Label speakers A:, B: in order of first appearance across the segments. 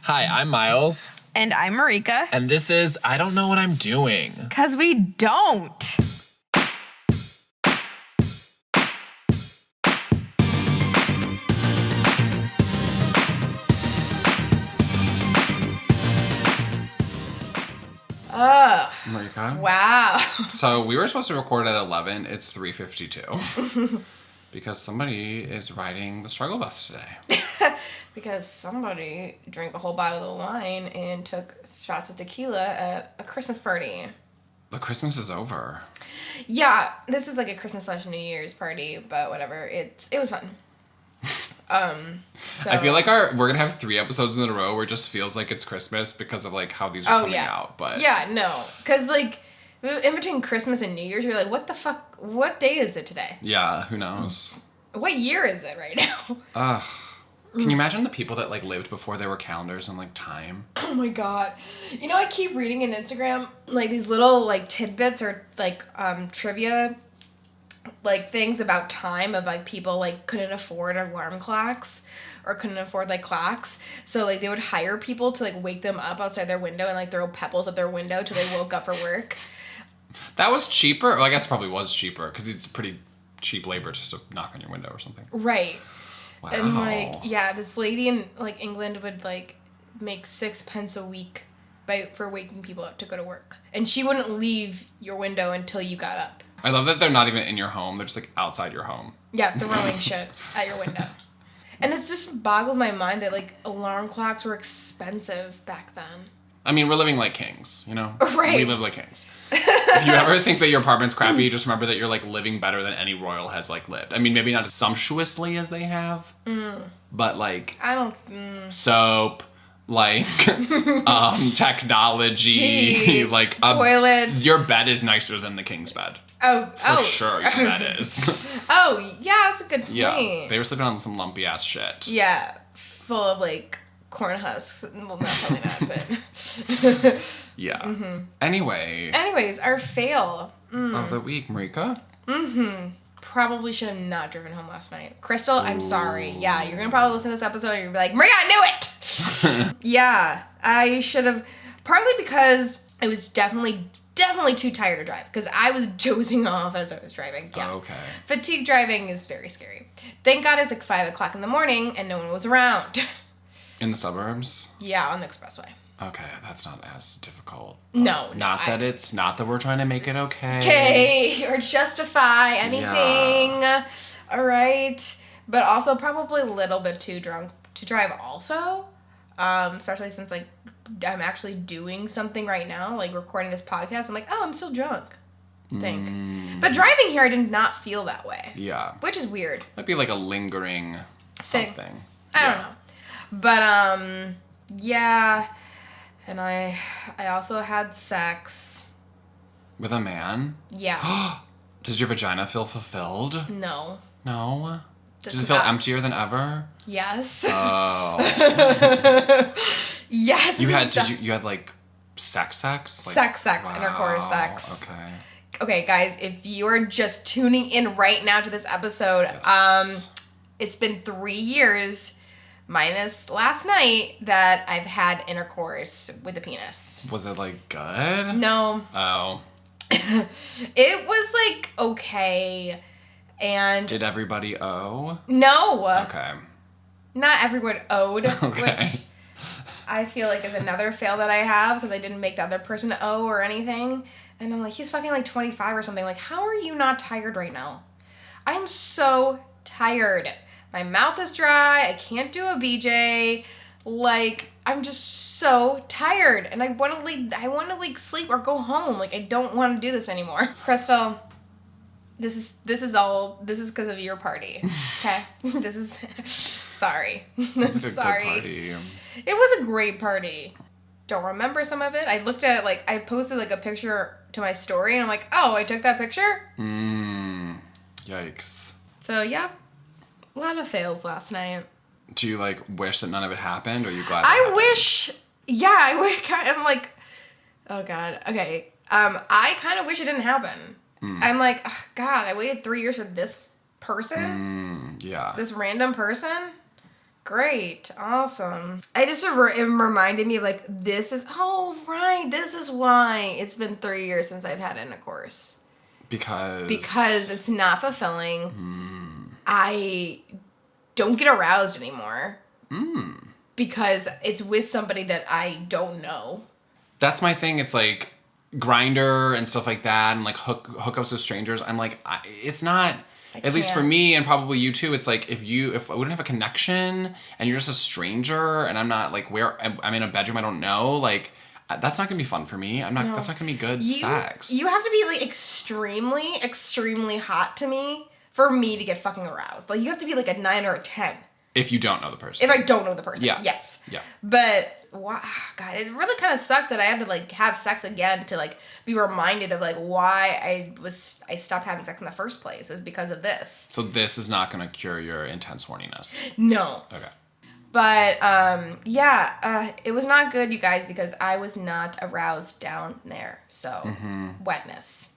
A: Hi, I'm Miles.
B: And I'm Merika.
A: And this is I Don't Know What I'm Doing.
B: 'Cause we don't.
A: Merika?
B: Wow.
A: So we were supposed to record at 11. It's 3:52. Because somebody is riding the struggle bus today.
B: Because somebody drank a whole bottle of wine and took shots of tequila at a Christmas party.
A: The Christmas is over.
B: Yeah, this is like a Christmas/New Year's party, but whatever. It was fun. So
A: I feel like we're gonna have 3 episodes in a row where it just feels like it's Christmas because of like how these are coming out. But
B: yeah, no, because like in between Christmas and New Year's, you're like, what the fuck? What day is it today?
A: Yeah, who knows?
B: What year is it right now?
A: Can you imagine the people that like lived before there were calendars and like time?
B: Oh my god. You know, I keep reading in Instagram like these little like tidbits or like trivia like things about time of like people like couldn't afford alarm clocks or couldn't afford like clocks. So like they would hire people to like wake them up outside their window and like throw pebbles at their window till they woke up for work.
A: That was cheaper. Well, I guess it probably was cheaper because it's pretty cheap labor just to knock on your window or something.
B: Right.
A: Wow.
B: And like, yeah, this lady in like England would like make 6 pence a week for waking people up to go to work. And she wouldn't leave your window until you got up.
A: I love that they're not even in your home. They're just like outside your home.
B: Yeah, throwing shit at your window. And it just boggles my mind that like alarm clocks were expensive back then.
A: I mean, we're living like kings, you know?
B: Right.
A: We live like kings. If you ever think that your apartment's crappy, just remember that you're like living better than any royal has like lived. I mean, maybe not as sumptuously as they have, but like soap, like technology,
B: Gee,
A: like
B: toilets.
A: Your bed is nicer than the king's bed. For sure, your bed is.
B: Oh, yeah, that's a good point.
A: Yeah, they were sleeping on some lumpy ass shit.
B: Yeah, full of like corn husks. Well, not probably not, but.
A: Yeah.
B: Mm-hmm.
A: Anyways,
B: our fail
A: of the week, Merika.
B: Probably should have not driven home last night. Crystal, I'm sorry. Yeah, you're gonna probably listen to this episode and you're gonna be like, Maria, I knew it! Yeah, I should have, partly because I was definitely too tired to drive, because I was dozing off as I was driving. Yeah.
A: Okay.
B: Fatigue driving is very scary. Thank God it's like 5 o'clock in the morning and no one was around.
A: In the suburbs?
B: Yeah, on the expressway.
A: Okay, that's not as difficult.
B: No,
A: Not that we're trying to make it okay.
B: Okay, or justify anything.
A: Yeah.
B: All right. But also probably a little bit too drunk to drive also. Especially since, like, I'm actually doing something right now, like recording this podcast. I'm like, oh, I'm still drunk. But driving here, I did not feel that way.
A: Yeah.
B: Which is weird.
A: Might be like a lingering something.
B: I don't know. But, yeah. And I also had sex.
A: With a man?
B: Yeah.
A: Does your vagina feel fulfilled?
B: No.
A: No? Does it feel emptier than ever?
B: Yes.
A: Oh.
B: Yes.
A: You had like sex? Like,
B: sex,
A: wow,
B: intercourse sex.
A: Okay.
B: Okay, guys, if you are just tuning in right now to this episode,
A: Yes.
B: It's been 3 years, minus last night, that I've had intercourse with a penis.
A: Was it like good?
B: No.
A: Oh.
B: It was like okay, and
A: Did everybody owe?
B: no.
A: Okay.
B: Not everyone owed,
A: Okay.
B: which I feel like is another fail that I have because I didn't make the other person owe or anything. And I'm like, he's fucking like 25 or something. Like, how are you not tired right now? I'm so tired. My mouth is dry. I can't do a BJ. Like, I'm just so tired. And I want to like sleep or go home. Like, I don't want to do this anymore. Crystal, this is because of your party. Okay? This is sorry. I'm sorry.
A: Good party.
B: It was a great party. Don't remember some of it. I looked at I posted like a picture to my story and I'm like, oh, I took that picture?
A: Yikes.
B: So yeah, a lot of fails last night.
A: Do you like wish that none of it happened or are you glad
B: I wish, I'm like, oh God, okay. I kind of wish it didn't happen. I'm like, oh, God, I waited 3 years for this person?
A: Yeah.
B: This random person? Great. Awesome. It reminded me of like, this is why it's been 3 years since I've had intercourse. Because it's not fulfilling. I don't get aroused anymore. Because it's with somebody that I don't know. That's
A: my thing. It's like Grindr and stuff like that, and like hookups with strangers. I'm like, it's not. At least for me, and probably you too. It's like if I wouldn't have a connection, and you're just a stranger, and I'm not like I'm in a bedroom I don't know, like. That's not gonna be fun for me. That's not gonna be good sex.
B: You have to be like extremely, extremely hot to me for me to get fucking aroused. Like you have to be like a 9 or a 10.
A: If you don't know the person.
B: If I don't know the person.
A: Yeah.
B: Yes.
A: Yeah.
B: But God, it really kind of sucks that I had to like have sex again to like be reminded of like why I stopped having sex in the first place is because of this.
A: So this is not gonna cure your intense horniness.
B: No.
A: Okay.
B: But, it was not good, you guys, because I was not aroused down there. So, wetness.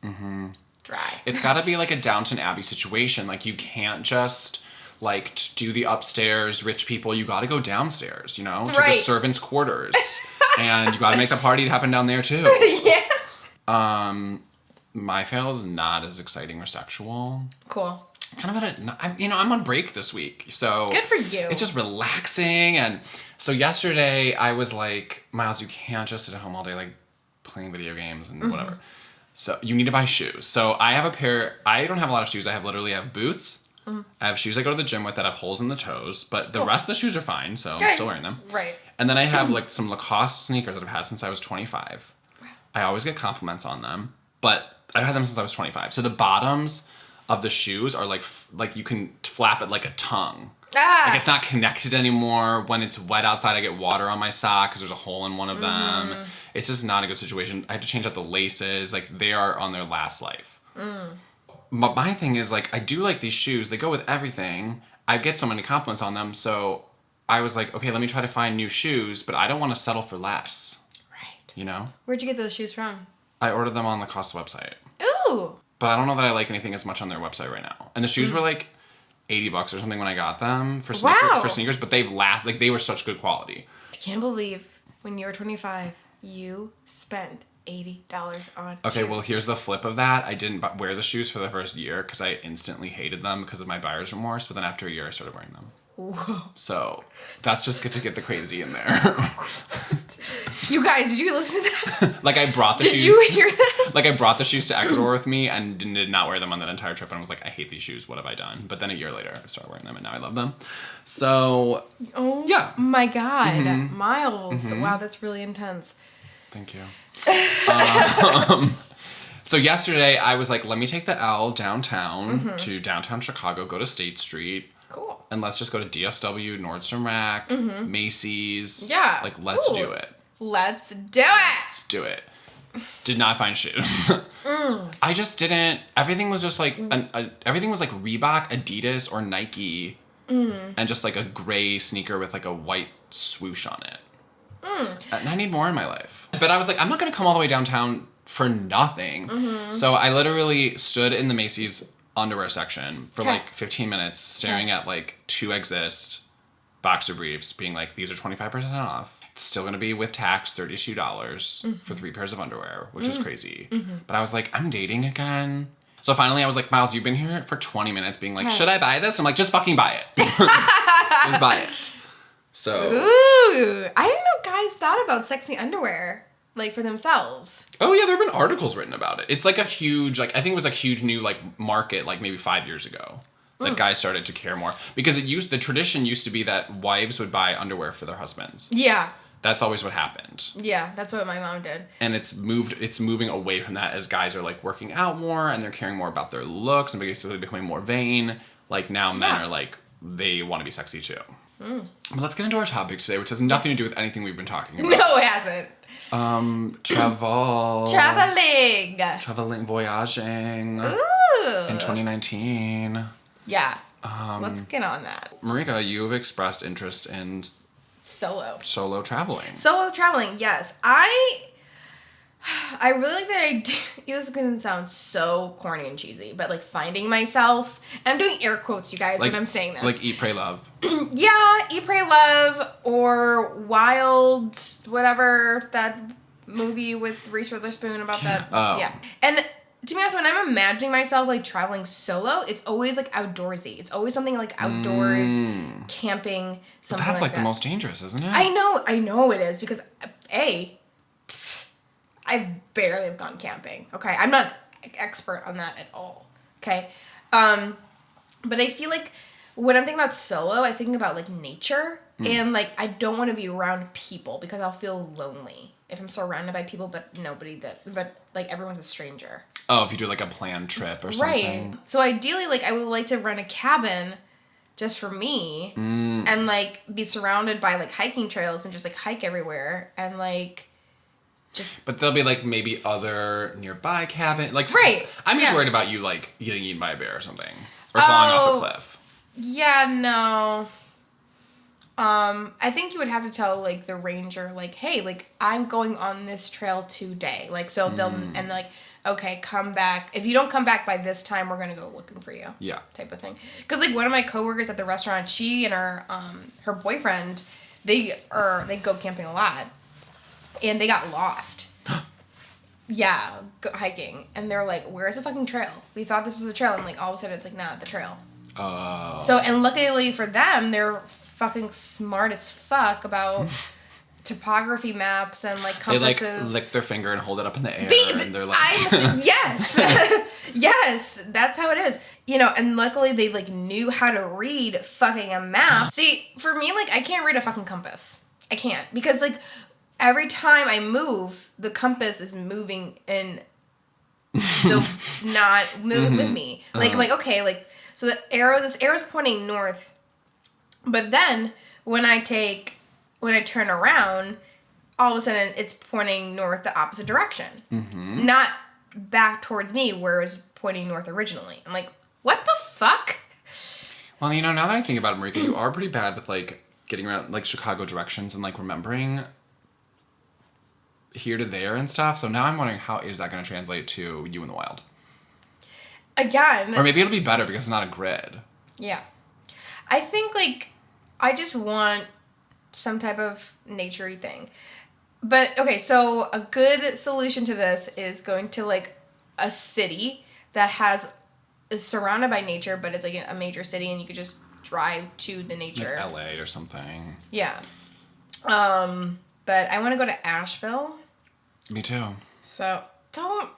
B: Dry.
A: It's got to be like a Downton Abbey situation. Like, you can't just, like, do the upstairs rich people. You got to go downstairs, to the servants' quarters. And you got to make the party happen down there, too.
B: Yeah.
A: My fail is not as exciting or sexual.
B: Cool.
A: Kind of I'm on break this week, so
B: good for you.
A: It's just relaxing, and so yesterday I was like, Miles, you can't just sit at home all day like playing video games and whatever. So you need to buy shoes. So I have a pair. I don't have a lot of shoes. I have boots. I have shoes I go to the gym with that have holes in the toes, but the rest of the shoes are fine. So I'm still wearing them.
B: Right.
A: And then I have like some Lacoste sneakers that I've had since I was 25. Wow. I always get compliments on them, but I've had them since I was 25. So the bottoms of the shoes are like you can flap it like a tongue. Like it's not connected anymore. When it's wet outside, I get water on my sock because there's a hole in one of them. It's just not a good situation. I had to change out the laces. Like they are on their last life. But my thing is like I do like these shoes. They go with everything. I get so many compliments on them. So I was like, okay, let me try to find new shoes, but I don't want to settle for less. Right.
B: Where'd you get those shoes from?
A: I ordered them on the Lacoste website.
B: Ooh.
A: But I don't know that I like anything as much on their website right now. And the shoes were like $80 or something when I got them for sneakers, but they were such good quality.
B: I can't believe when you were 25, you spent $80 on
A: Okay,
B: shoes.
A: well, here's the flip of that. I didn't wear the shoes for the first year because I instantly hated them because of my buyer's remorse. But then after a year, I started wearing them.
B: Whoa.
A: So that's just good to get the crazy in there.
B: You guys, did you listen to that?
A: Like I brought the shoes.
B: Did you hear that?
A: Like I brought the shoes to Ecuador with me and did not wear them on that entire trip. And I was like, I hate these shoes. What have I done? But then a year later, I started wearing them and now I love them. So, yeah.
B: My God. Miles. Wow, that's really intense.
A: Thank you. So yesterday I was like, let me take the L downtown to downtown Chicago, go to State Street.
B: Cool.
A: And let's just go to DSW, Nordstrom Rack, Macy's.
B: Yeah.
A: Like, let's do it.
B: Let's do it.
A: Let's do it. Did not find shoes. I just didn't. Everything was just like, everything was like Reebok, Adidas, or Nike. And just like a gray sneaker with like a white swoosh on it. And I need more in my life. But I was like, I'm not going to come all the way downtown for nothing. So I literally stood in the Macy's underwear section for like 15 minutes staring at like 2 Exist boxer briefs being like, these are 25% off. It's still going to be with tax $32 for 3 pairs of underwear, which is crazy. But I was like, I'm dating again. So finally I was like, Miles, you've been here for 20 minutes being like, should I buy this? I'm like, just fucking buy it. Just buy it. So.
B: Ooh, I didn't know guys thought about sexy underwear. Like, for themselves.
A: Oh, yeah, there have been articles written about it. It's, like, a huge, like, I think it was a huge new, like, market, like, maybe 5 years ago. That guys started to care more. Because the tradition used to be that wives would buy underwear for their husbands.
B: Yeah.
A: That's always what happened.
B: Yeah, that's what my mom did.
A: And it's moving away from that as guys are, like, working out more and they're caring more about their looks and basically becoming more vain. Like, now men are, like, they want to be sexy, too. But let's get into our topic today, which has nothing to do with anything we've been talking about.
B: No, it hasn't.
A: Traveling, voyaging.
B: Ooh.
A: In 2019.
B: Yeah. Let's get on that.
A: Merika, you've expressed interest in
B: Solo
A: traveling.
B: Solo traveling, yes. I really like the idea. This is gonna sound so corny and cheesy, but like finding myself. I'm doing air quotes, you guys, when I'm saying this.
A: Like Eat, Pray, Love.
B: Yeah, Eat, Pray, Love, or Wild, whatever, that movie with Reese Witherspoon about that.
A: Oh.
B: Yeah. And to be honest, when I'm imagining myself like traveling solo, it's always like outdoorsy. It's always something like outdoors, camping, something
A: But that's like
B: that.
A: the most dangerous, isn't it?
B: I know it is because I barely have gone camping. Okay, I'm not an expert on that at all. Okay, but I feel like when I'm thinking about solo, I think about like nature and like I don't want to be around people because I'll feel lonely if I'm surrounded by people, but like everyone's a stranger.
A: Oh, if you do like a planned trip or something.
B: Right. So ideally, like I would like to rent a cabin just for me and like be surrounded by like hiking trails and just like hike everywhere and like.
A: But there'll be like maybe other nearby cabin. Like,
B: right.
A: I'm just worried about you like getting eaten by a bear or something, or falling off a cliff.
B: Yeah, no. I think you would have to tell like the ranger, like, hey, like I'm going on this trail today. Like, so they'll and like, okay, come back. If you don't come back by this time, we're gonna go looking for you.
A: Yeah.
B: Type of thing. Because like one of my coworkers at the restaurant, she and her boyfriend, they go camping a lot. And they got lost. Yeah, hiking. And they're like, where's the fucking trail? We thought this was a trail. And like, all of a sudden, it's like, nah, the trail.
A: Oh.
B: So, and luckily for them, they're fucking smart as fuck about topography maps and like compasses.
A: They like lick their finger and hold it up in the air. And they're like...
B: yes. Yes, that's how it is. You know, and luckily they like knew how to read fucking a map. See, for me, like, I can't read a fucking compass. I can't. Because like... Every time I move, the compass is moving in not moving with me. Like, I'm like, okay, like, so this arrow's pointing north. But then, when I turn around, all of a sudden, it's pointing north the opposite direction. Mm-hmm. Not back towards me, where it was pointing north originally. I'm like, what the fuck?
A: Well, you know, now that I think about it, Merika, you are pretty bad with, like, getting around, like, Chicago directions and, like, remembering... here to there and stuff. So now I'm wondering how is that going to translate to you in the wild?
B: Again.
A: Or maybe it'll be better because it's not a grid.
B: Yeah. I think, like, I just want some type of nature-y thing. But, okay, so a good solution to this is going to, like, a city that is surrounded by nature, but it's, like, a major city, and you could just drive to the nature.
A: Like LA or something.
B: Yeah. But I want to go to Asheville.
A: Me too.
B: So, don't...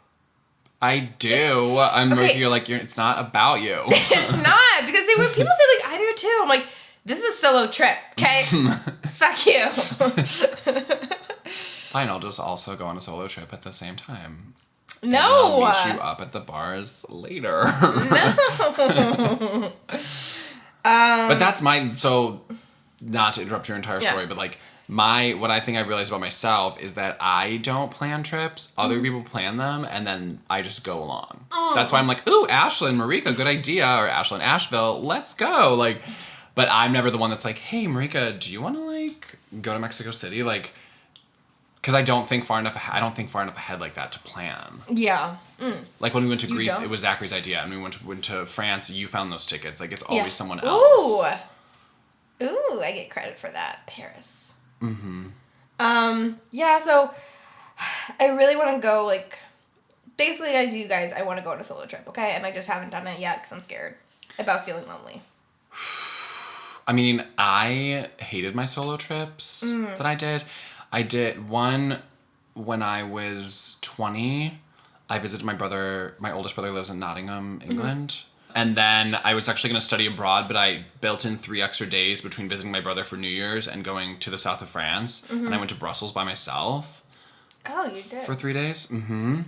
A: I do. I'm okay. You're like, it's not about you.
B: It's not. Because when people say, like, I do too, I'm like, this is a solo trip, okay? Fuck you.
A: Fine, I'll just also go on a solo trip at the same time.
B: No.
A: And I'll meet you up at the bars later.
B: No.
A: But that's so, not to interrupt your entire story, but like, what I think I've realized about myself is that I don't plan trips. Other people plan them, and then I just go along. That's why I'm like, ooh, Ashlyn, Merika, good idea. Or Ashlyn, Asheville, let's go. Like, but I'm never the one that's like, hey, Merika, do you want to, like, go to Mexico City? Like, because I don't think far enough ahead like that to plan.
B: Yeah.
A: Like, when we went to Greece, it was Zachary's idea. And we went to France, you found those tickets. Like, it's always someone else.
B: Ooh, I get credit for that. Paris.
A: Mm-hmm.
B: Yeah, so I really want to go, like, basically, as you guys, I want to go on a solo trip, okay? And I just haven't done it yet because I'm scared about feeling lonely.
A: I mean, I hated my solo trips that I did. I did one when I was 20. I visited my brother. My oldest brother lives in Nottingham, England. Mm-hmm. And then I was actually going to study abroad, but I built in 3 extra days between visiting my brother for New Year's and going to the south of France. Mm-hmm. And I went to Brussels by myself.
B: Oh, you did?
A: For 3 days. Mm-hmm.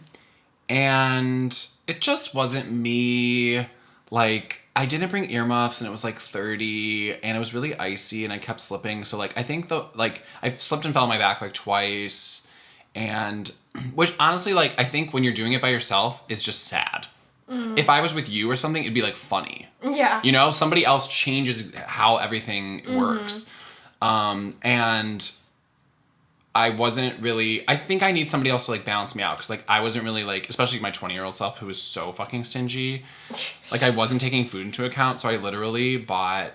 A: And it just wasn't me. Like, I didn't bring earmuffs, and it was like 30, and it was really icy, and I kept slipping. So, like, I think I slipped and fell on my back, like, twice. And, which honestly, like, I think when you're doing it by yourself, is just sad. Mm. If I was with you or something, it'd be, like, funny.
B: Yeah.
A: You know? Somebody else changes how everything works. And I wasn't really, I think I need somebody else to like balance me out. Cause like I wasn't really like, especially my 20-year-old self who was so fucking stingy. Like I wasn't taking food into account. So I literally bought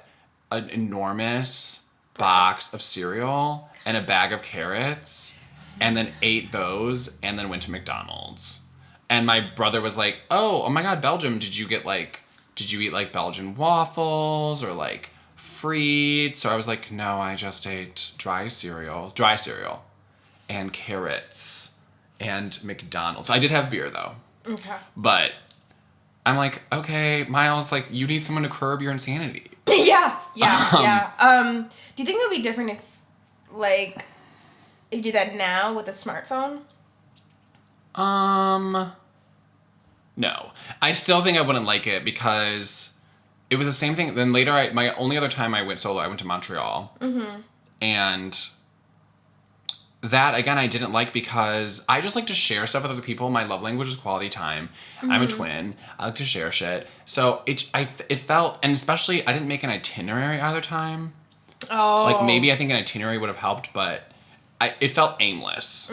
A: an enormous box of cereal and a bag of carrots and then ate those and then went to McDonald's. And my brother was like, oh my God, Belgium, did you eat like Belgian waffles or like frites? So I was like, no, I just ate dry cereal and carrots and McDonald's. I did have beer though.
B: Okay.
A: But I'm like, okay, Miles, like you need someone to curb your insanity.
B: Yeah. Do you think it would be different if like you do that now with a smartphone?
A: No. I still think I wouldn't like it because it was the same thing. Then later, my only other time I went solo, I went to Montreal. Mm-hmm. And that, again, I didn't like because I just like to share stuff with other people. My love language is quality time. Mm-hmm. I'm a twin. I like to share shit. So it felt, and especially, I didn't make an itinerary either time.
B: Oh.
A: Like, maybe I think an itinerary would have helped, but it felt aimless.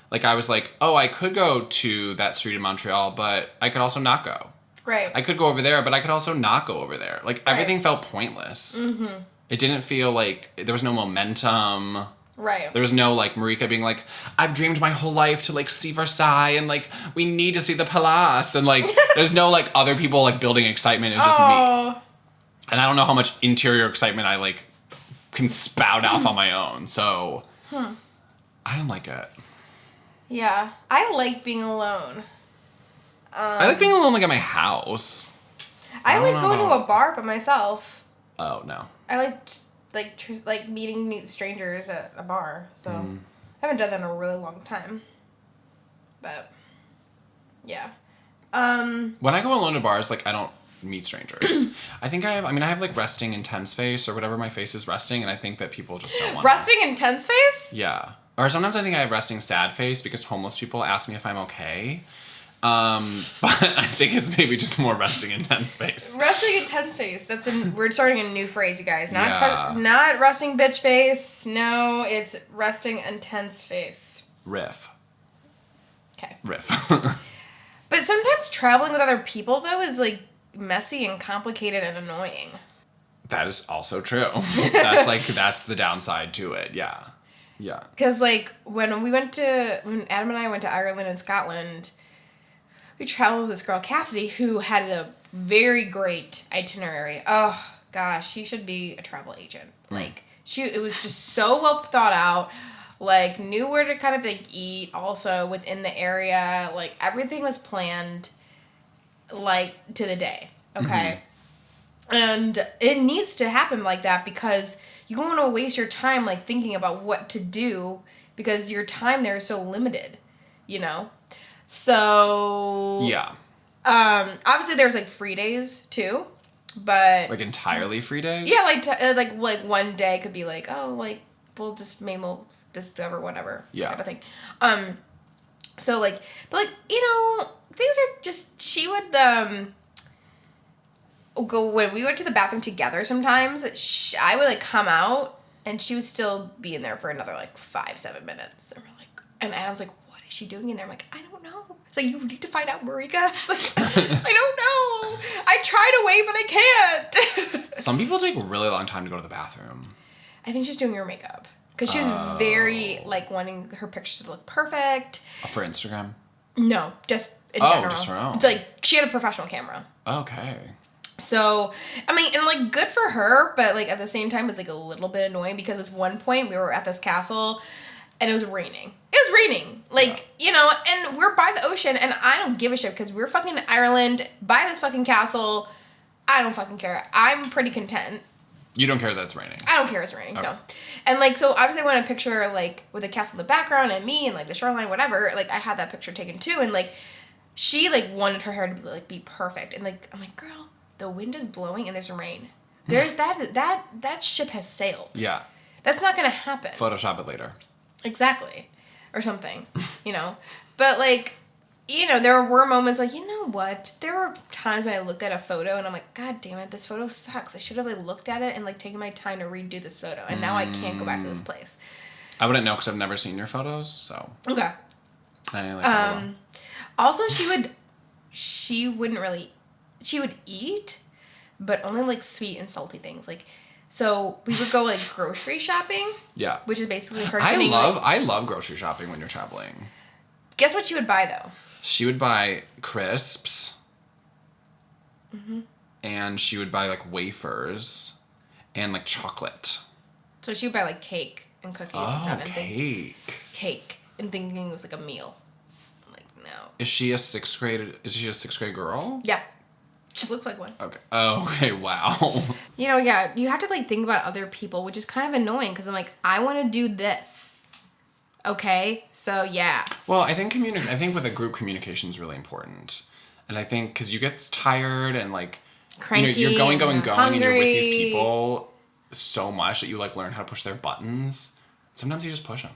A: Like, I was like, oh, I could go to that street in Montreal, but I could also not go.
B: Right.
A: I could go over there, but I could also not go over there. Like, everything felt pointless. Mm-hmm. It didn't feel like there was no momentum.
B: Right.
A: There was no, like, Merika being like, I've dreamed my whole life to, like, see Versailles, and, like, we need to see the Palace. And, like, there's no, like, other people, like, building excitement. It's just me. And I don't know how much interior excitement I, like, can spout off on my own. So, I don't like it.
B: Yeah. I like being alone.
A: I like being alone, like, at my house.
B: I like going to a bar by myself.
A: Oh, no.
B: I like meeting new strangers at a bar. So, I haven't done that in a really long time. But, yeah.
A: When I go alone to bars, like, I don't meet strangers. I have, like, resting intense face or whatever my face is resting, and I think that people just don't want
B: Resting intense face?
A: Yeah. Or sometimes I think I have resting sad face because homeless people ask me if I'm okay. But I think it's maybe just more resting intense face.
B: Resting intense face. We're starting a new phrase, you guys. Not resting bitch face. No, it's resting intense face.
A: Riff.
B: Okay.
A: Riff.
B: But sometimes traveling with other people, though, is, like, messy and complicated and annoying.
A: That is also true. That's the downside to it. Yeah. Yeah.
B: Because, like, when Adam and I went to Ireland and Scotland, we traveled with this girl, Cassidy, who had a very great itinerary. Oh, gosh, she should be a travel agent. Like, it was just so well thought out. Like, knew where to kind of, like, eat also within the area. Like, everything was planned, like, to the day. Okay? Mm-hmm. And it needs to happen like that because you don't want to waste your time, like, thinking about what to do because your time there is so limited, you know? So...
A: Yeah.
B: Obviously, there's, like, free days, too, but...
A: Like, entirely free days?
B: Yeah, like one day could be like, oh, like, we'll discover whatever type of thing. So, like... But, like, you know, things are just... She would, go... When we went to the bathroom together sometimes, I would, like, come out, and she would still be in there for another, like, 5-7 minutes. And we're like... And Adam's like, what is she doing in there? I'm like, I don't know. It's like, you need to find out, Merika. It's like, I don't know. I tried to wait, but I can't.
A: Some people take a really long time to go to the bathroom.
B: I think she's doing her makeup. Because she's very, like, wanting her pictures to look perfect.
A: For Instagram?
B: No, just in general.
A: Oh, just her own.
B: It's like, she had a professional camera.
A: Okay.
B: So, I mean, and, like, good for her, but, like, at the same time, it's, like, a little bit annoying because at one point we were at this castle and it was raining. It was raining. Like, you know, and we're by the ocean, and I don't give a shit because we're fucking in Ireland, by this fucking castle. I don't fucking care. I'm pretty content.
A: You don't care that it's raining?
B: I don't care it's raining, no. And, like, so obviously I want a picture, like, with the castle in the background and me and, like, the shoreline, whatever. Like, I had that picture taken, too, and, like, she, like, wanted her hair to, like, be perfect. And, like, I'm like, girl, the wind is blowing and there's rain. There's that ship has sailed.
A: Yeah.
B: That's not gonna happen.
A: Photoshop it later.
B: Exactly. Or something, you know. But, like, you know, there were moments like, you know what? There were times when I looked at a photo and I'm like, God damn it, this photo sucks. I should have, like, looked at it and, like, taken my time to redo this photo. And now I can't go back to this place.
A: I wouldn't know because I've never seen your photos, so.
B: Okay. Also, she would eat, but only like sweet and salty things. Like, so we would go like grocery shopping.
A: Yeah.
B: Which is basically her
A: getting I love grocery shopping when you're traveling.
B: Guess what she would buy though?
A: She would buy crisps. Mm-hmm. And she would buy like wafers and like chocolate. So
B: she would buy like cake and cookies and stuff. And
A: cake.
B: And thinking it was like a meal. I'm like, no.
A: Is she a sixth grade girl?
B: Yeah. She looks like one.
A: Okay. Oh, okay. Wow.
B: You know, yeah. You have to like think about other people, which is kind of annoying because I'm like, I want to do this. Okay. So yeah.
A: Well, I think with a group, communication is really important, and I think because you get tired and like,
B: cranky,
A: you're going,
B: hungry.
A: and you're with these people so much that you like learn how to push their buttons. Sometimes you just push them,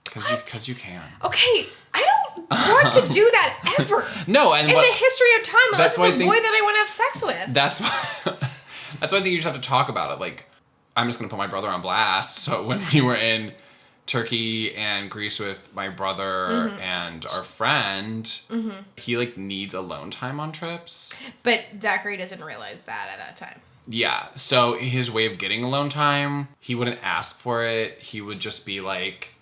A: because you can.
B: Okay, I don't want to do that ever.
A: No, and
B: in the history of time, unless it's a boy that I want to have sex with.
A: That's why I think you just have to talk about it. Like, I'm just gonna put my brother on blast. So when we were in Turkey and Greece with my brother and our friend, he like needs alone time on trips.
B: But Zachary doesn't realize that at that time.
A: Yeah. So his way of getting alone time, he wouldn't ask for it. He would just be like,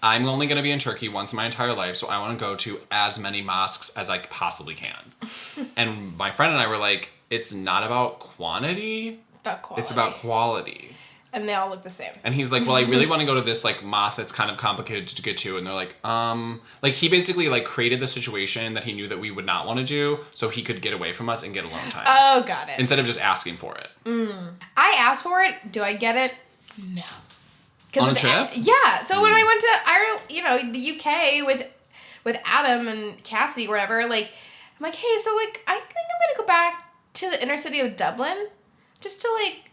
A: I'm only going to be in Turkey once in my entire life, so I want to go to as many mosques as I possibly can. And my friend and I were like, it's not about quantity. It's about quality.
B: And they all look the same.
A: And he's like, well, I really want to go to this like mosque that's kind of complicated to get to. And they're like he basically like created the situation that he knew that we would not want to do so he could get away from us and get alone time.
B: Oh, got it.
A: Instead of just asking for it.
B: I asked for it. Do I get it? No.
A: On a trip?
B: Yeah. So when I went to Ireland, the UK with Adam and Cassidy or whatever, like, I'm like, hey, so like, I think I'm going to go back to the inner city of Dublin just to like,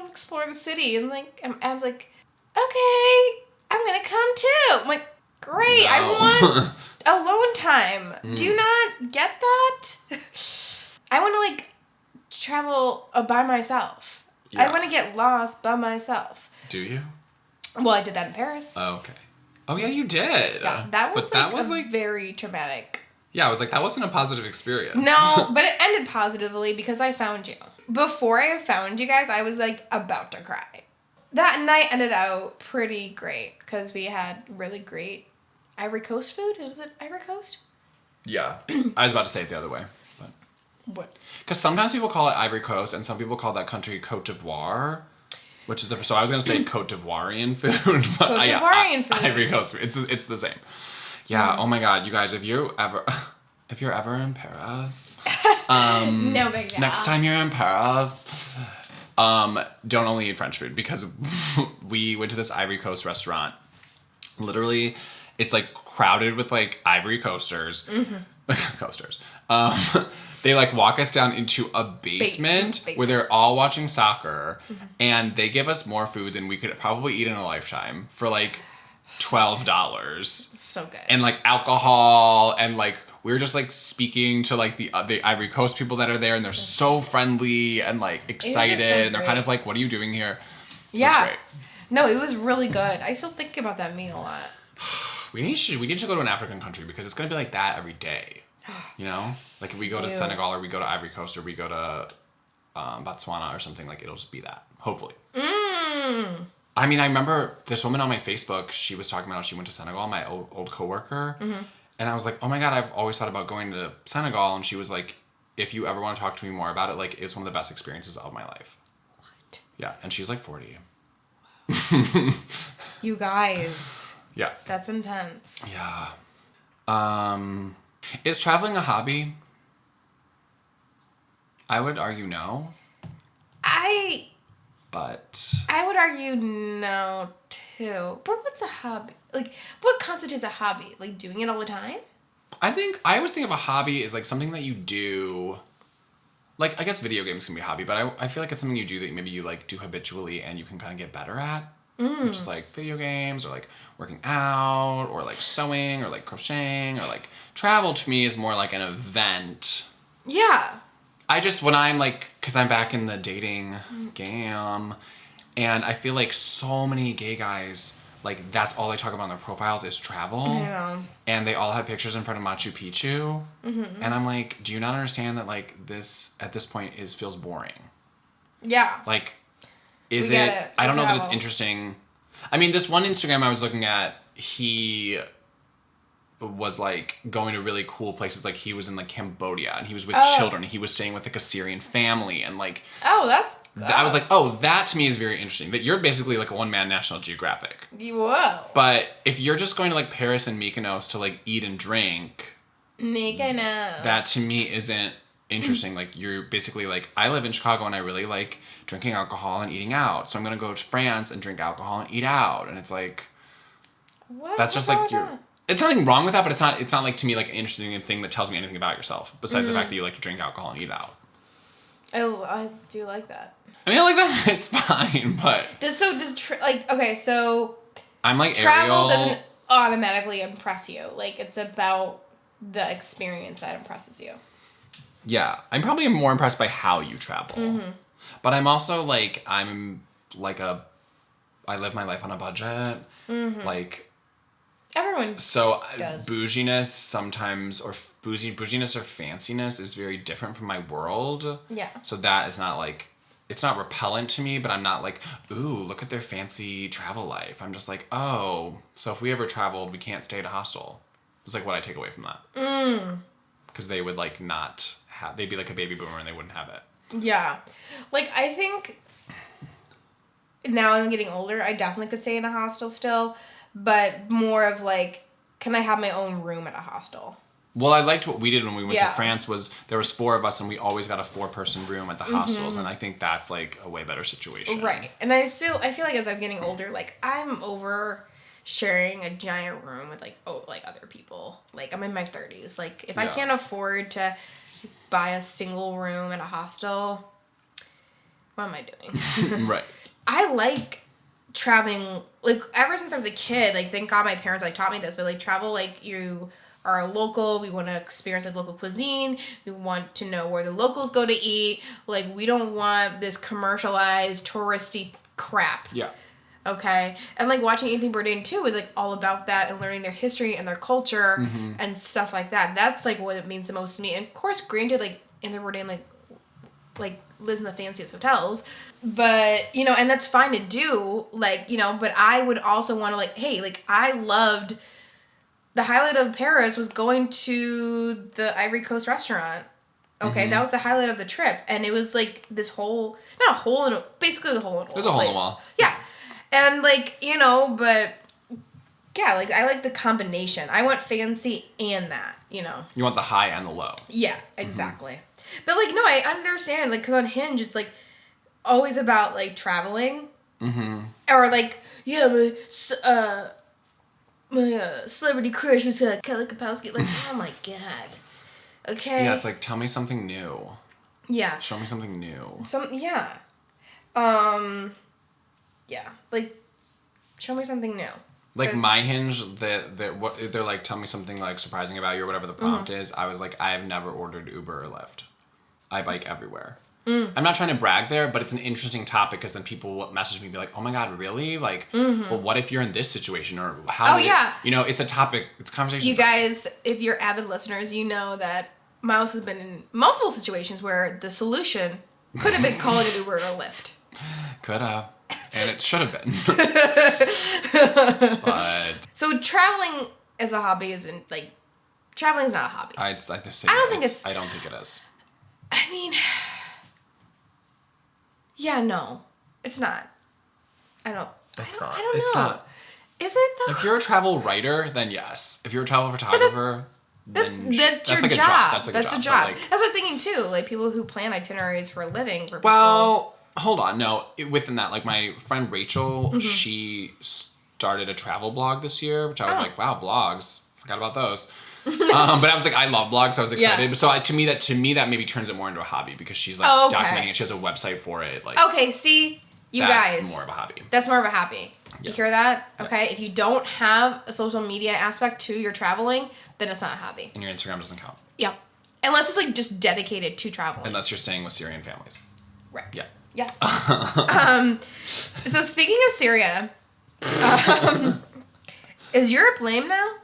B: explore the city. And like, I was like, okay, I'm going to come too. I'm like, great. No. I want alone time. Do you not get that? I want to like travel by myself. Yeah. I want to get lost by myself.
A: Do you?
B: Well, I did that in Paris.
A: Oh, okay. Oh, yeah, you did.
B: Yeah, that was very traumatic.
A: Yeah, I was like, that wasn't a positive experience.
B: No, but it ended positively because I found you. Before I found you guys, I was like about to cry. That night ended out pretty great because we had really great Ivory Coast food. Was it Ivory Coast?
A: Yeah. I was about to say it the other way. But
B: what?
A: Because sometimes people call it Ivory Coast and some people call that country Côte d'Ivoire. Which is so I was gonna say Côte d'Ivoirean food, but
B: Côte d'Ivoirean food.
A: Ivory Coast food. It's the same. Yeah. Oh my God, you guys, if you're ever in Paris,
B: no big deal.
A: Next time you're in Paris, don't only eat French food because we went to this Ivory Coast restaurant. Literally, it's like crowded with like Ivory Coasters. Coasters. They like walk us down into a basement where they're all watching soccer and they give us more food than we could probably eat in a lifetime for like $12.
B: So good.
A: And like alcohol and like we were just like speaking to like the Ivory Coast people that are there and they're so friendly and like excited and they're kind of like, what are you doing here?
B: Yeah. It was great. No, it was really good. I still think about that meal a lot.
A: We need to go to an African country because it's going to be like that every day. Like if we go to Senegal or we go to Ivory Coast or we go to Botswana or something, like it'll just be that, hopefully. I mean, I remember this woman on my Facebook, she was talking about how she went to Senegal, my old coworker, and I was like, oh my God, I've always thought about going to Senegal, and she was like, if you ever want to talk to me more about it, like it's one of the best experiences of my life.
B: What?
A: Yeah, and she's like 40.
B: You guys.
A: Yeah.
B: That's intense.
A: Yeah. Is traveling a hobby? I would argue no. But
B: I would argue no too. But what's a hobby? Like, what constitutes a hobby? Like doing it all the time?
A: I always think of a hobby as like something that you do. Like, I guess video games can be a hobby, but I feel like it's something you do that maybe you like do habitually and you can kind of get better at. Which is like video games or like working out or like sewing or like crocheting or like travel to me is more like an event.
B: Yeah.
A: I just, when I'm like, because I'm back in the dating game and I feel like so many gay guys like, that's all they talk about on their profiles is travel. I know. And they all have pictures in front of Machu Picchu. Mm-hmm. And I'm like, do you not understand that, like, this, at this point, feels boring?
B: Yeah.
A: Like, is it... I don't know that it's interesting. I mean, this one Instagram I was looking at, he was, like, going to really cool places. Like, he was in, like, Cambodia, and he was with children. He was staying with, like, a Syrian family, and, like...
B: Oh, that's...
A: I was like, oh, that to me is very interesting. That you're basically, like, a one-man National Geographic.
B: Whoa.
A: But if you're just going to, like, Paris and Mykonos to, like, eat and drink...
B: Mykonos.
A: That, to me, isn't interesting. Like, you're basically, like, I live in Chicago, and I really like drinking alcohol and eating out. So I'm going to go to France and drink alcohol and eat out. And it's like...
B: What?
A: That's just, like, you're... It's nothing wrong with that, but it's not like, to me, like, an interesting thing that tells me anything about yourself, besides the fact that you like to drink alcohol and eat out.
B: I do like that.
A: I mean, I like that. It's fine, but...
B: So...
A: I'm like
B: travel
A: Ariel.
B: doesn't automatically impress you. Like, it's about the experience that impresses you.
A: Yeah. I'm probably more impressed by how you travel. Mm-hmm. But I'm also, like, I live my life on a budget. Mm-hmm. Like...
B: Everyone does.
A: Bouginess sometimes, or bouginess or fanciness is very different from my world.
B: Yeah.
A: So that is not like, it's not repellent to me, but I'm not like, ooh, look at their fancy travel life. I'm just like, oh, so if we ever traveled, we can't stay at a hostel. It's like what I take away from that. Because they would like not have, they'd be like a baby boomer and they wouldn't have it.
B: Yeah. Like, I think now I'm getting older, I definitely could stay in a hostel still. But more of like, can I have my own room at a hostel?
A: Well, I liked what we did when we went to France was there was 4 of us and we always got a 4-person room at the hostels, and I think that's like a way better situation.
B: Right. And I feel like as I'm getting older, like I'm over sharing a giant room with like other people. Like I'm in my 30s. Like if I can't afford to buy a single room at a hostel, what am I doing?
A: Right.
B: I like traveling, like, ever since I was a kid, like, thank God my parents, like, taught me this, but, like, travel, like, you are local, we want to experience, like, local cuisine, we want to know where the locals go to eat, like, we don't want this commercialized, touristy crap.
A: Yeah.
B: Okay? And, like, watching Anthony Bourdain, too, is, like, all about that, and learning their history and their culture, and stuff like that. That's, like, what it means the most to me. And, of course, granted, like, Anthony Bourdain, like, lives in the fanciest hotels, but, you know, and that's fine to do, like, you know, but I would also want to, like, hey, like, I loved, the highlight of Paris was going to the Ivory Coast restaurant, okay, that was the highlight of the trip, and it was, like, this whole, not a hole in a, basically a hole in a wall.
A: There's a hole in the wall.
B: Yeah, and, like, you know, but, yeah, like, I like the combination. I want fancy and that, you know.
A: You want the high and the low.
B: Yeah, exactly. But, like, no, I understand, like, because on Hinge, it's, like, always about, like, traveling. Mm-hmm. Or, like, yeah, my celebrity crush was, Kelly Kapowski. Like, oh, my God. Okay?
A: Yeah, it's like, tell me something new.
B: Yeah.
A: Show me something new.
B: Yeah. Yeah. Like, show me something new.
A: Like, my Hinge, they're like, tell me something, like, surprising about you or whatever the prompt is. I was like, I have never ordered Uber or Lyft. I bike everywhere. I'm not trying to brag there, but it's an interesting topic because then people will message me and be like, oh my God, really? Like, well, what if you're in this situation? Or how you know, it's a topic, it's a conversation.
B: You guys, if you're avid listeners, you know that Miles has been in multiple situations where the solution could have been calling an Uber or Lyft.
A: Could have. And it should have been. But... So
B: traveling as a hobby isn't, like, traveling is not a hobby.
A: I don't think it is.
B: I mean, yeah, no, it's not. I don't know. Is it though?
A: If you're a travel writer, then yes. If you're a travel photographer, then
B: that's your
A: like
B: job.
A: That's
B: a job. Like, that's what I'm thinking too. Like people who plan itineraries for a living. For
A: well, hold on. No, within that, like my friend Rachel, she started a travel blog this year, which I was like, wow, blogs. Forgot about those. But I was like, I love blogs, so I was excited. Yeah. So to me, that maybe turns it more into a hobby because she's like documenting it. She has a website for it. Like,
B: okay, see,
A: that's more of a hobby.
B: That's more of a hobby. Yeah. You hear that? Okay, if you don't have a social media aspect to your traveling, then it's not a hobby.
A: And your Instagram doesn't count.
B: Yeah, unless it's like just dedicated to traveling.
A: Unless you're staying with Syrian families.
B: Right.
A: Yeah.
B: Yeah. So speaking of Syria, Is Europe lame now?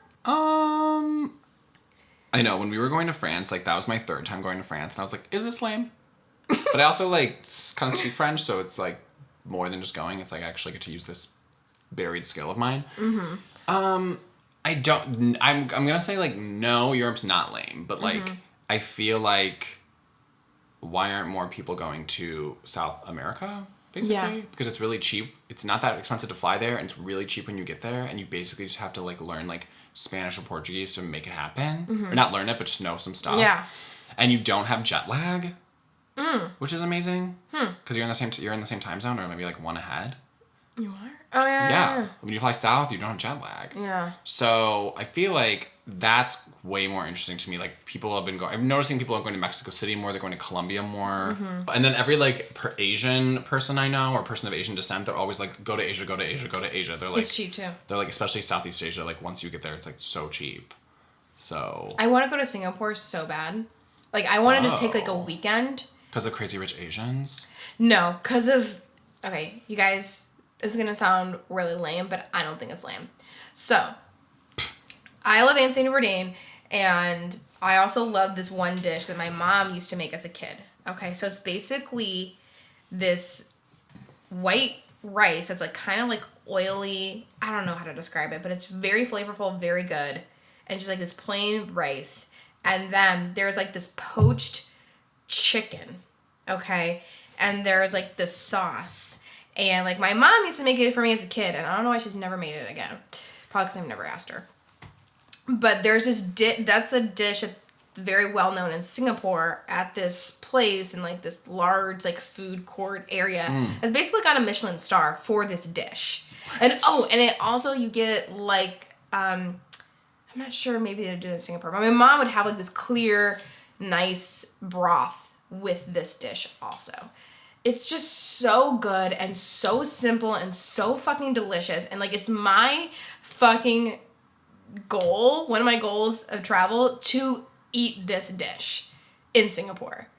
A: I know, when we were going to France, like, that was my 3rd time going to France, and I was like, is this lame? But I also, like, kind of speak French, so it's, like, more than just going. It's, like, I actually get to use this buried skill of mine. I'm gonna say, like, no, Europe's not lame, but, like, I feel like, why aren't more people going to South America, basically? Yeah. Because it's really cheap. It's not that expensive to fly there, and it's really cheap when you get there, and you basically just have to, like, learn, like, Spanish or Portuguese to make it happen. Or not learn it, but just know some stuff. Yeah. And you don't have jet lag, which is amazing. Because you're in the same time zone, or maybe like one ahead.
B: You are? Oh yeah.
A: Yeah. When you fly south, you don't have jet lag. Yeah. So I feel like that's way more interesting to me. Like, people have been going. I'm noticing people are going to Mexico City more. They're going to Colombia more. And then every like Asian person I know, or person of Asian descent, they're always like, go to Asia, go to Asia, go to Asia. They're like,
B: it's cheap too.
A: They're like, especially Southeast Asia. Like, once you get there, it's like so cheap. So
B: I want to go to Singapore so bad. Like, I want to just take like a weekend.
A: Because of Crazy Rich Asians?
B: No, because of... Okay, you guys... This is going to sound really lame, but I don't think it's lame. So, I love Anthony Bourdain, and I also love this one dish that my mom used to make as a kid. Okay, so it's basically this white rice that's like kind of like oily. I don't know how to describe it, but it's very flavorful, very good. And just like this plain rice. And then there's like this poached chicken, okay? And there's like this sauce. And like my mom used to make it for me as a kid, and I don't know why she's never made it again. Probably because I've never asked her. But there's this that's a dish that's very well known in Singapore at this place in like this large like food court area. It's basically got a Michelin star for this dish. What? And it also, you get like I'm not sure, maybe they do it in Singapore, but my mom would have like this clear, nice broth with this dish also. It's just so good and so simple and so fucking delicious. And like, it's my fucking goal, one of my goals of travel, to eat this dish in Singapore.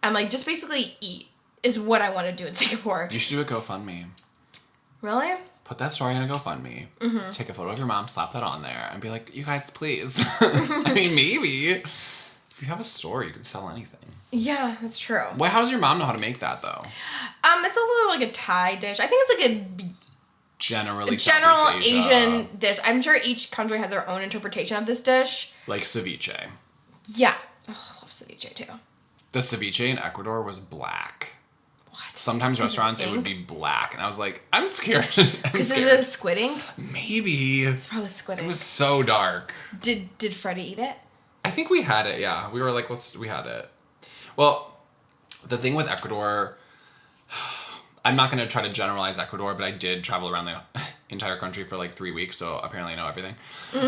B: And like, just basically eat is what I want to do in Singapore.
A: You should do a GoFundMe.
B: Really?
A: Put that story in a GoFundMe. Take a photo of your mom, slap that on there, and be like, you guys, please. I mean, maybe. If you have a store, you can sell anything.
B: Yeah, that's true.
A: Well, how does your mom know how to make that, though?
B: It's also like a Thai dish. I think it's like a
A: general
B: Asian dish. I'm sure each country has their own interpretation of this dish.
A: Like ceviche.
B: Yeah. Oh, I love ceviche too.
A: The ceviche in Ecuador was black.
B: What?
A: Sometimes restaurants, it would be black. And I was like, I'm scared.
B: Because of the squid ink?
A: Maybe.
B: It's probably squid ink.
A: It was so dark.
B: Did Freddie eat it?
A: I think we had it, yeah. We were like, we had it. Well, the thing with Ecuador, I'm not going to try to generalize Ecuador, but I did travel around the entire country for like 3 weeks, so apparently I know everything.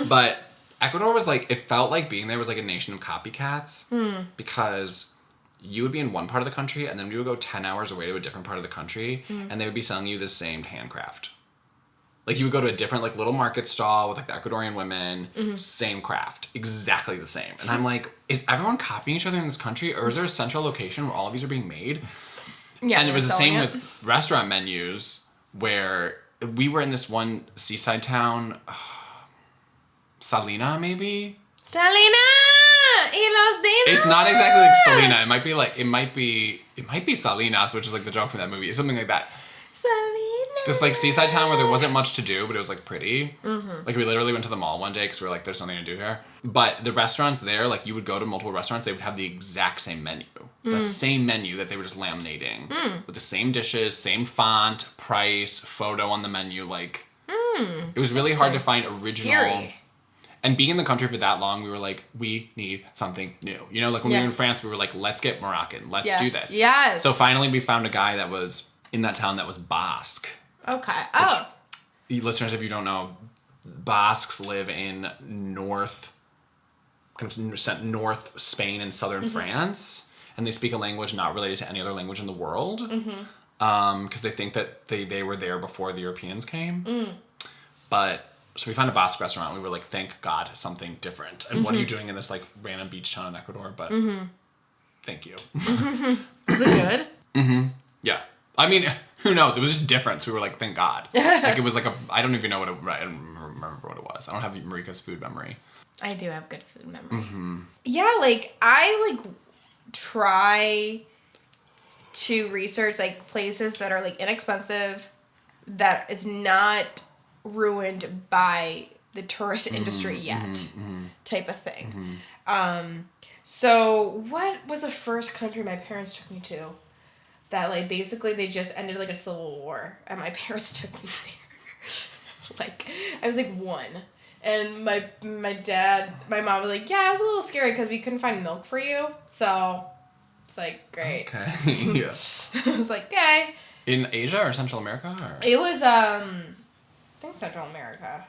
A: But Ecuador was like, it felt like being there was like a nation of copycats, because you would be in one part of the country, and then we would go 10 hours away to a different part of the country, and they would be selling you the same handcraft. Like, you would go to a different, like, little market stall with, like, the Ecuadorian women, same craft, exactly the same. And I'm like, is everyone copying each other in this country, or is there a central location where all of these are being made? Yeah, and it was the same with restaurant menus, where we were in this one seaside town, Salina, maybe?
B: Salina! Y los dinos!
A: It's not exactly like Salina. It might be Salinas, which is, like, the joke from that movie, something like that.
B: Salina!
A: This, like, seaside town where there wasn't much to do, but it was, like, pretty. Like, we literally went to the mall one day because we were like, there's nothing to do here. But the restaurants there, like, you would go to multiple restaurants, they would have the exact same menu. The same menu that they were just laminating. With the same dishes, same font, price, photo on the menu. Like, it was really hard to find original. Eerie. And being in the country for that long, we were like, we need something new. You know, like, when we were in France, we were like, let's get Moroccan. Let's do this.
B: Yes.
A: So finally we found a guy that was in that town that was Basque.
B: Okay. Oh.
A: Which, listeners, if you don't know, Basques live in north Spain and southern France, and they speak a language not related to any other language in the world, because they think that they were there before the Europeans came. But so we found a Basque restaurant. And we were like, thank God, something different. And what are you doing in this like random beach town in Ecuador? But thank you.
B: Is it good?
A: Yeah. I mean, who knows? It was just different. So we were like, thank God. Like it was like I don't even know what I don't remember what it was. I don't have Marika's food memory.
B: I do have good food memory. Mm-hmm. Yeah, like I like try to research like places that are like inexpensive, that is not ruined by the tourist industry yet, type of thing. So what was the first country my parents took me to that like basically they just ended like a civil war and my parents took me there? Like I was like 1. And my mom was like, yeah, I was a little scary because we couldn't find milk for you. So it's like, great.
A: Okay. Yeah.
B: I was like, okay.
A: In Asia or Central America? Or?
B: It was, I think Central America.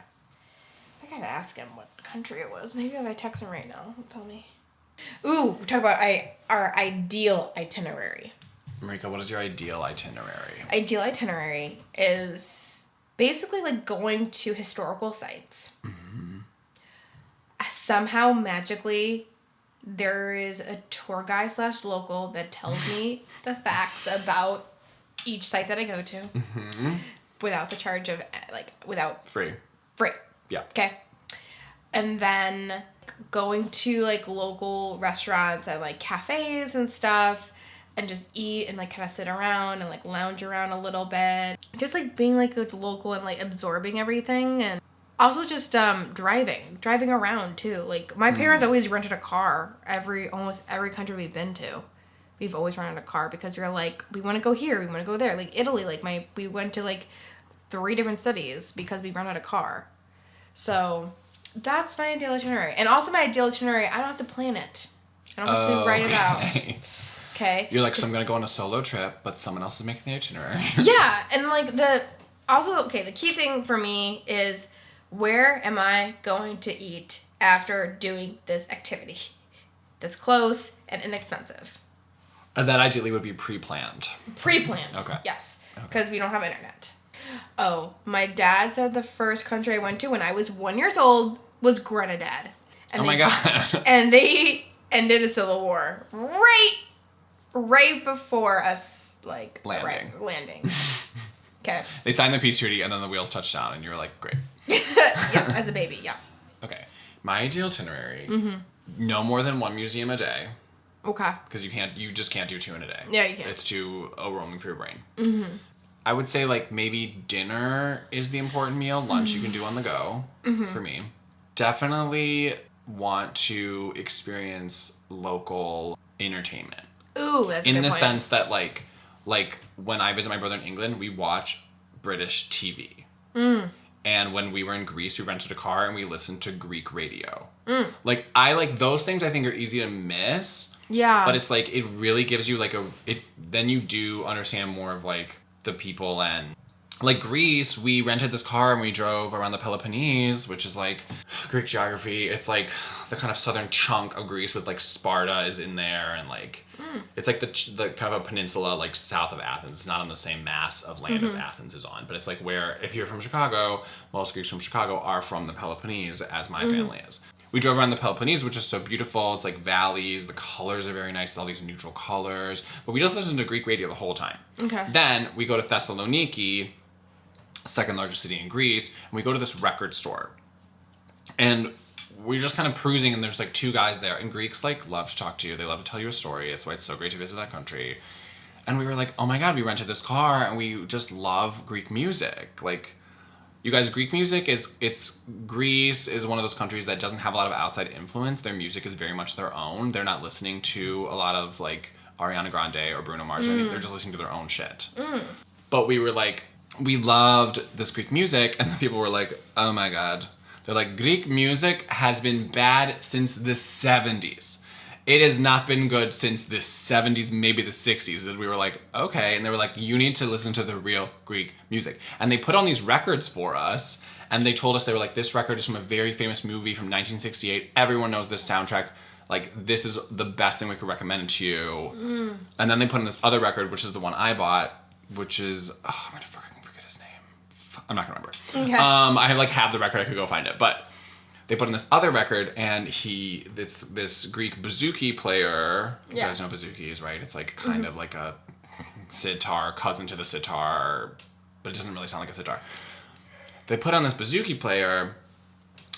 B: I gotta ask him what country it was. Maybe if I text him right now, he'll tell me. Ooh, we're talking about our ideal itinerary.
A: Merika, what is your ideal itinerary?
B: Ideal itinerary is basically like going to historical sites. Mm-hmm. Somehow, magically, there is a tour guy / local that tells me the facts about each site that I go to. Mm-hmm. Without the charge of, like, without...
A: Free. Yeah.
B: Okay. And then going to, like, local restaurants and, like, cafes and stuff and just eat and, like, kind of sit around and, like, lounge around a little bit. Just, like, being, like, a local and, like, absorbing everything. And also just driving around, too. Like, my parents always rented a car almost every country we've been to. We've always rented a car because we were like, we want to go here, we want to go there. Like, Italy, like, we went to, like, 3 different cities because we rented a car. So that's my ideal itinerary. And also my ideal itinerary, I don't have to plan it. I don't have to write it out. Okay.
A: You're like, so I'm going to go on a solo trip, but someone else is making the itinerary.
B: Yeah. And like the key thing for me is, where am I going to eat after doing this activity that's close and inexpensive?
A: And that ideally would be pre-planned.
B: Pre-planned.
A: Okay.
B: Yes. Because we don't have internet. Oh, my dad said the first country I went to when I was 1 year old was Grenada. And
A: my God.
B: And they ended a civil war right before us, like, landing. Okay.
A: They signed the peace treaty and then the wheels touched down and you were like, great.
B: Yeah, as a baby, yeah.
A: Okay. My ideal itinerary, no more than 1 museum a day.
B: Okay.
A: Because you just can't do 2 in a day.
B: Yeah, you can't.
A: It's too overwhelming for your brain. Mm-hmm. I would say, like, maybe dinner is the important meal. Lunch you can do on the go, for me. Definitely want to experience local entertainment.
B: Ooh, that's a good point.
A: In the sense that, like when I visit my brother in England, we watch British TV. And when we were in Greece, we rented a car and we listened to Greek radio. Like, I like those things. I think are easy to miss.
B: Yeah.
A: But it's like, it really gives you like then you do understand more of like the people. And like Greece, we rented this car and we drove around the Peloponnese, which is like Greek geography. It's like the kind of southern chunk of Greece with like Sparta is in there, and like it's like the kind of a peninsula like south of Athens. It's not on the same mass of land as Athens is on, but it's like where, if you're from Chicago, most Greeks from Chicago are from the Peloponnese, as my family is. We drove around the Peloponnese, which is so beautiful. It's like valleys. The colors are very nice. All these neutral colors. But we just listened to Greek radio the whole time. Okay. Then we go to Thessaloniki, second largest city in Greece, and we go to this record store. And we're just kind of cruising, and there's like 2 guys there. And Greeks like love to talk to you. They love to tell you a story. That's why it's so great to visit that country. And we were like, oh my God, we rented this car, and we just love Greek music. Like, you guys, Greek music Greece is one of those countries that doesn't have a lot of outside influence. Their music is very much their own. They're not listening to a lot of like Ariana Grande or Bruno Mars or anything. They're just listening to their own shit. But we were like, we loved this Greek music, and the people were like, oh my God. They're like, Greek music has been bad since the 70s. It has not been good since the 70s, maybe the 60s. And we were like, okay. And they were like, you need to listen to the real Greek music. And they put on these records for us. And they told us, they were like, this record is from a very famous movie from 1968. Everyone knows this soundtrack. Like, this is the best thing we could recommend to you. And then they put in this other record, which is the one I bought, which is, I'm going to forget his name. I'm not going to remember. Okay. I have the record. I could go find it. But they put in this other record, and it's this Greek bouzouki player. You guys know bouzoukis, right? It's like kind of like a sitar, cousin to the sitar, but it doesn't really sound like a sitar. They put on this bouzouki player,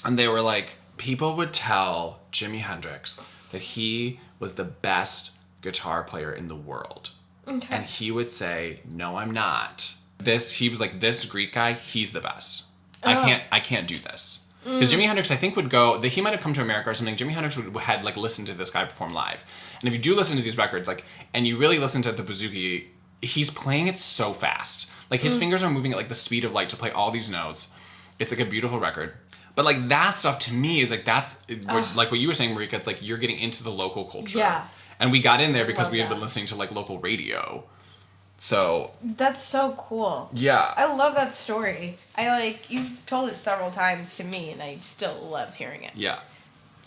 A: and they were like, people would tell Jimi Hendrix that he was the best guitar player in the world. Okay. And he would say, no, I'm not. He was like, this Greek guy, he's the best. I can't do this. Because Jimi Hendrix, I think, would go, he might have come to America or something. Jimi Hendrix had like listened to this guy perform live. And if you do listen to these records, like, and you really listen to the bouzouki, he's playing it so fast. Like, his fingers are moving at like the speed of light to play all these notes. It's like a beautiful record. But like that stuff to me is like, like what you were saying, Merika, it's like you're getting into the local culture. Yeah. And we got in there because we had been listening to like local radio. So
B: that's so cool.
A: Yeah.
B: I love that story. You've told it several times to me, and I still love hearing it.
A: Yeah.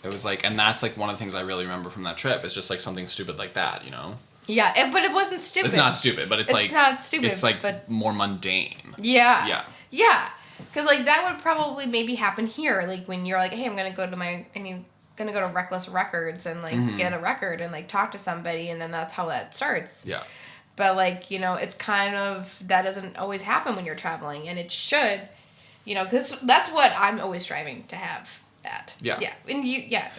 A: It was like, and that's like one of the things I really remember from that trip. It's just like something stupid like that, you know?
B: Yeah, but it wasn't stupid.
A: It's not stupid, but it's
B: not stupid.
A: It's like but more mundane.
B: Yeah.
A: Yeah.
B: Yeah. Because like that would probably maybe happen here. Like when you're like, hey, I'm going to go to Reckless Records and like get a record and like talk to somebody, and then that's how that starts.
A: Yeah.
B: But, like, you know, it's kind of, that doesn't always happen when you're traveling, and it should, you know, because that's what I'm always striving to have that. Yeah. Yeah. And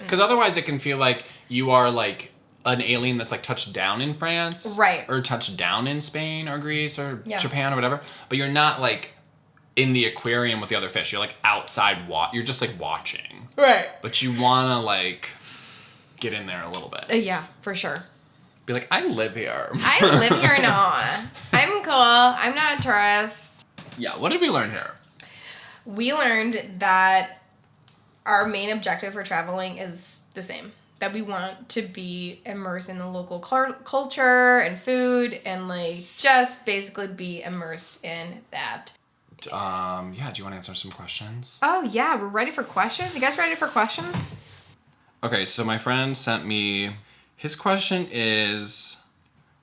A: because otherwise it can feel like you are, like, an alien that's, like, touched down in France.
B: Right.
A: Or touched down in Spain or Greece or Japan or whatever. But you're not, like, in the aquarium with the other fish. You're, like, outside, you're just, like, watching.
B: Right.
A: But you want to, like, get in there a little bit.
B: Yeah, for sure.
A: Be like, I live here.
B: I live here now. I'm cool. I'm not a tourist.
A: Yeah, what did we learn here?
B: We learned that our main objective for traveling is the same. That we want to be immersed in the local culture and food and, like, just basically be immersed in that.
A: Yeah, do you want to answer some questions?
B: Oh, yeah, we're ready for questions? You guys ready for questions?
A: Okay, so my friend sent me... His question is,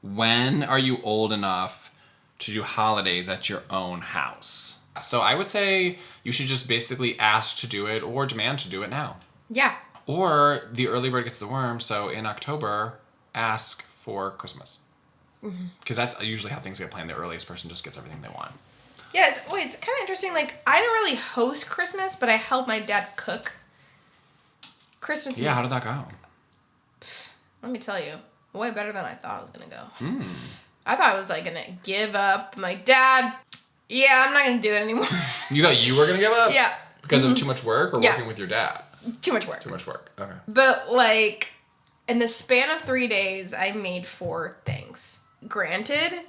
A: when are you old enough to do holidays at your own house? So I would say you should just basically ask to do it or demand to do it now.
B: Yeah.
A: Or the early bird gets the worm, so in October, ask for Christmas. Because that's usually how things get planned. The earliest person just gets everything they want.
B: Yeah, it's kind of interesting. Like, I don't really host Christmas, but I help my dad cook Christmas.
A: Yeah, how did that go?
B: Let me tell you, way better than I thought it was going to go. I thought I was, like, going to give up. My dad, I'm not going to do it anymore.
A: You thought you were going to give up?
B: Yeah.
A: Because of too much work or working with your dad?
B: Too much work.
A: Too much work. Okay.
B: But, like, in the span of 3 days, I made 4 things. Granted,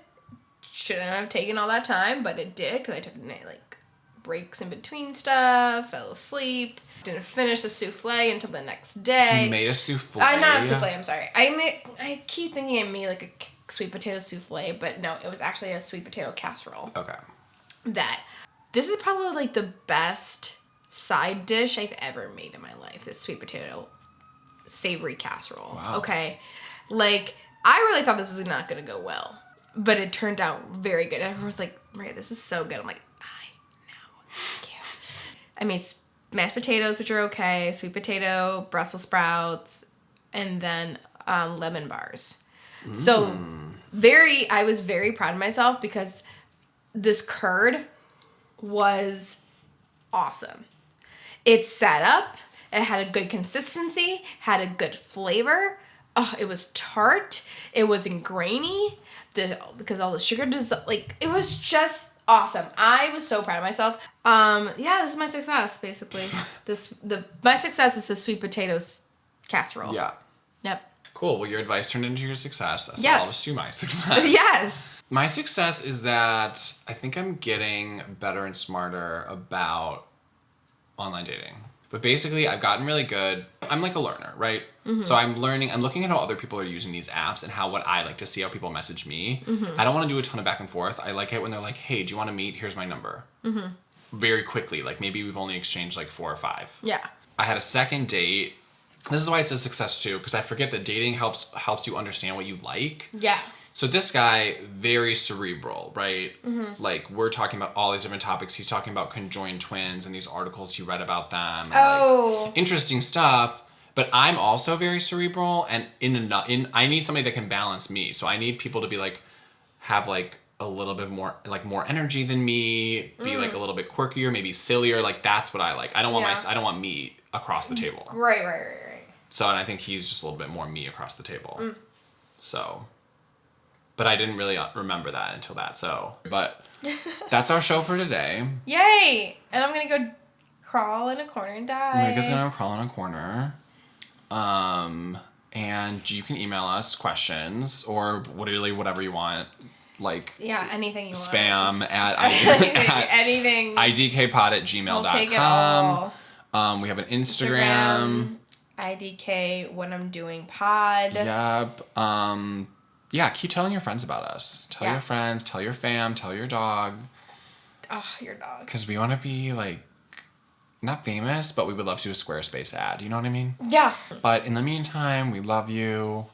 B: shouldn't have taken all that time, but it did because I took, like, breaks in between stuff, fell asleep. Didn't finish the souffle until the next day.
A: You made a souffle?
B: Not a souffle, I'm sorry. I keep thinking I made like a sweet potato souffle, but no, it was actually a sweet potato casserole. Okay. This is probably like the best side dish I've ever made in my life, this sweet potato savory casserole. Wow. Okay. Like, I really thought this was not going to go well, but it turned out very good. And everyone was like, Maria, this is so good. I'm like, I know. Thank you. I made mashed potatoes, which are okay, sweet potato, Brussels sprouts, and then lemon bars. So I was very proud of myself because this curd was awesome. It sat up, it had a good consistency, had a good flavor. Oh, it was tart, it wasn't grainy, because all the sugar it was just awesome. I was so proud of myself. This is my success, basically. My success is the sweet potatoes casserole. Yeah. Yep.
A: Cool. Well, your advice turned into your success. So
B: yes.
A: I'll just do my success.
B: Yes.
A: My success is that I think I'm getting better and smarter about online dating. But basically, I've gotten really good. I'm like a learner, right? Mm-hmm. So I'm looking at how other people are using these apps and what I like to see how people message me. Mm-hmm. I don't want to do a ton of back and forth. I like it when they're like, hey, do you want to meet? Here's my number. Mm-hmm. Very quickly. Like maybe we've only exchanged like 4 or 5. Yeah. I had a second date. This is why it's a success too, because I forget that dating helps you understand what you like. Yeah. So this guy, very cerebral, right? Mm-hmm. Like, we're talking about all these different topics. He's talking about conjoined twins and these articles he read about them. And, interesting stuff. But I'm also very cerebral, and I need somebody that can balance me. So I need people to be like, have like a little bit more energy than me, be like a little bit quirkier, maybe sillier. Like that's what I like. I don't want I don't want me across the table.
B: Right.
A: So, and I think he's just a little bit more me across the table. So, but I didn't really remember that until that. So, but that's our show for today.
B: Yay! And I'm gonna go crawl in a corner and die.
A: Merika's gonna crawl in a corner. And you can email us questions or literally whatever you want. Like
B: anything you
A: spam
B: want.
A: at
B: anything
A: idkpod@gmail.com.
B: We'll take it all.
A: We have an Instagram.
B: IDK when I'm doing pod.
A: Yep. Keep telling your friends about us. Tell your friends, tell your fam, tell your dog.
B: Oh, your dog.
A: Because we want to be like not famous, but we would love to do a Squarespace ad. You know what I mean?
B: Yeah.
A: But in the meantime, we love you.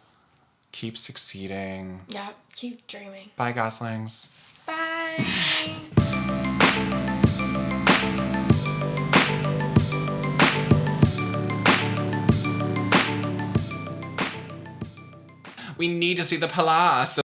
A: Keep succeeding.
B: Yeah, keep dreaming.
A: Bye, goslings.
B: Bye.
A: We need to see the palace.